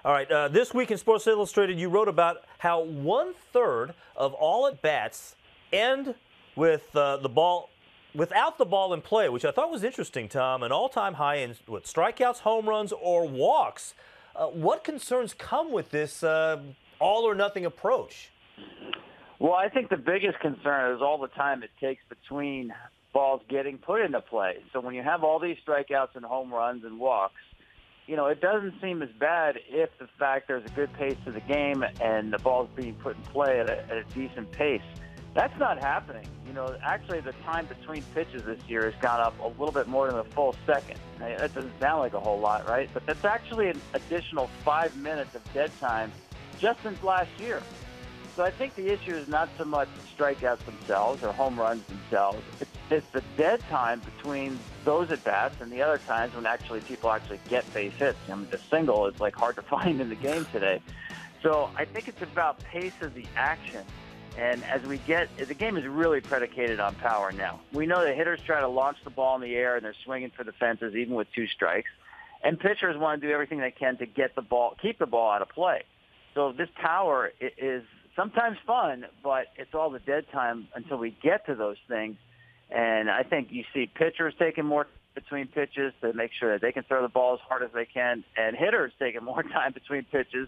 All right, this week in Sports Illustrated, you wrote about how 1/3 of all at bats end with the ball without the ball in play, which I thought was interesting, Tom. An all-time high in strikeouts, home runs, or walks. What concerns come with this all-or-nothing approach? Well, I think the biggest concern is all the time it takes between balls getting put into play. So when you have all these strikeouts and home runs and walks, it doesn't seem as bad if the fact there's a good pace to the game and the ball's being put in play at a decent pace. That's not happening. Actually the time between pitches this year has gone up a little bit more than a full second. Now, that doesn't sound like a whole lot, right? But that's actually an additional 5 minutes of dead time just since last year. So I think the issue is not so much strikeouts themselves or home runs themselves. It's the dead time between those at-bats and the other times when people actually get base hits. The single is hard to find in the game today. So I think it's about pace of the action. And the game is really predicated on power now. We know that hitters try to launch the ball in the air and they're swinging for the fences even with 2 strikes. And pitchers want to do everything they can to keep the ball out of play. So this power is sometimes fun, but it's all the dead time until we get to those things. And I think you see pitchers taking more between pitches to make sure that they can throw the ball as hard as they can, and hitters taking more time between pitches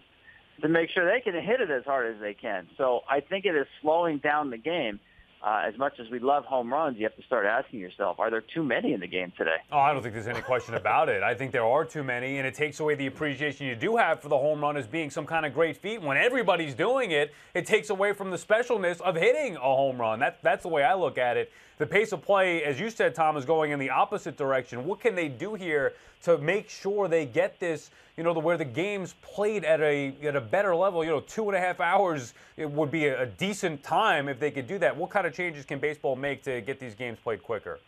to make sure they can hit it as hard as they can. So I think it is slowing down the game. As much as we love home runs, you have to start asking yourself, are there too many in the game today? Oh, I don't think there's any question about it. I think there are too many, and it takes away the appreciation you do have for the home run as being some kind of great feat. When everybody's doing it, it takes away from the specialness of hitting a home run. That's the way I look at it. The pace of play, as you said, Tom, is going in the opposite direction. What can they do here to make sure they get this, where the game's played at a better level? 2.5 hours, it would be a decent time if they could do that. What kind of changes can baseball make to get these games played quicker?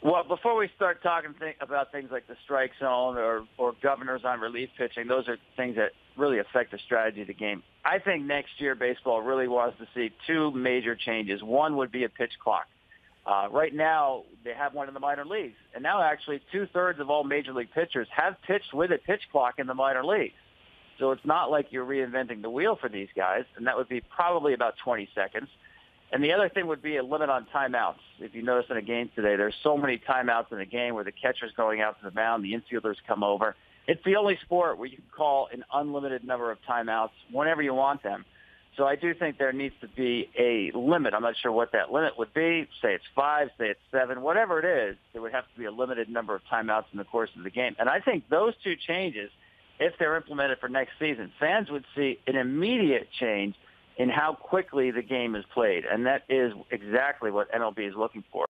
Well, before we start talking about things like the strike zone or governors on relief pitching, those are things that really affect the strategy of the game. I think next year baseball really wants to see 2 major changes. One would be a pitch clock. Right now, they have one in the minor leagues. And now actually 2/3 of all major league pitchers have pitched with a pitch clock in the minor leagues. So it's not like you're reinventing the wheel for these guys, and that would be probably about 20 seconds. And the other thing would be a limit on timeouts. If you notice in a game today, there's so many timeouts in the game where the catcher's going out to the mound, the infielders come over. It's the only sport where you can call an unlimited number of timeouts whenever you want them. So I do think there needs to be a limit. I'm not sure what that limit would be. Say it's 5, say it's 7, whatever it is, there would have to be a limited number of timeouts in the course of the game. And I think those 2 changes, if they're implemented for next season, fans would see an immediate change in how quickly the game is played. And that is exactly what MLB is looking for.